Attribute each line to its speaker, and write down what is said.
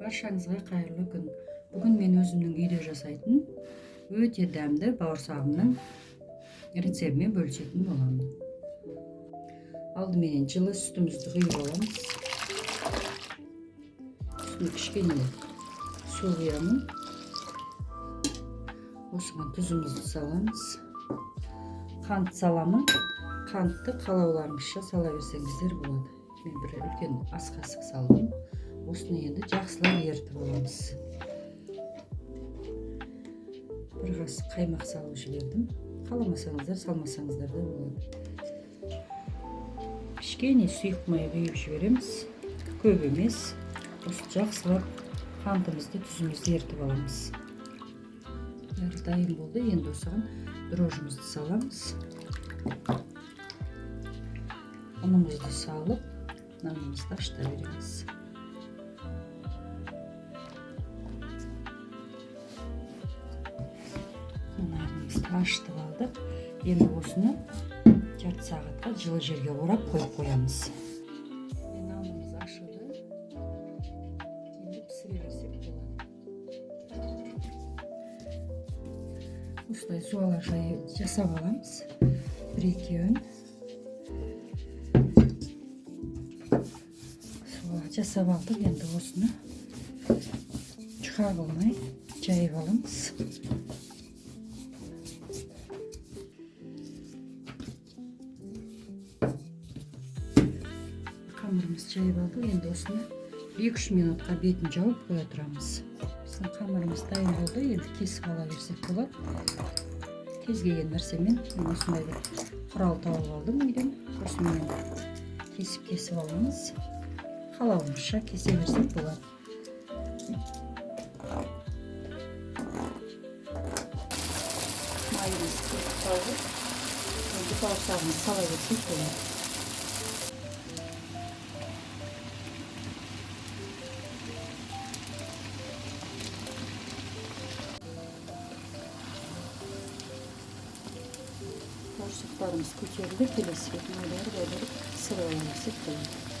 Speaker 1: Баршаңызға қайырлы күн. Бүгін мен өзімнің үйде жасайтын өте дәмді бауырсағымның рецептімен бөлісетін боламын. Алдыменен жылы сүтімізді құйып аламыз. Үстіне кішкене су құямын. Осыған тұзымызды саламыз. Қант саламын. Қантты қалауларыңызша сала берсеңіздер болады. Мен бір үлкен ас қасық салдым. Осыны енді жақсылап ерітіп аламыз. Бір қасық қаймақ салып жібердім. Қаламасаңыздар, салмасаңыздар да болады. Кішкене сұйық май құйып жібереміз. Көп емес. Осы жақсылап қантымызды, тұзымызды ерітіп аламыз. Бәрі дайын болды. Енді осыған дрожжымызды саламыз. Ұнымызды салып, нанымызды ашыта береміз. Нанымызды ашытып алдық. Енді осыны жарты сағатқа жылы жерге орап қойып қоямыз. Нанымыз ашылды. Енді пісіре берсек болады. Осылай суала жасап аламыз. Бір-екеуін жасап алдық. Енді осыны жұқа қылмай жайып аламыз. Қамырымыз жайып алдық. Енді осыны 2-3 минутқа бетін жауып қоя тұрамыз. Біздің қамырымыз дайын болды. Енді кесіп ала берсек болады. Кез келген нәрсемен мен осындай бір құрал тауып алдым үйден. Осымен кесіп аламыз. Қалауымызша кесе берсек болады. Майымыз кетіп қалды. Енді бауырсағымызды сала берсек болады. Бауырсақтарымыз көтерілді. Келесі бет майлар қойдырып пісіріп ала берсек болады.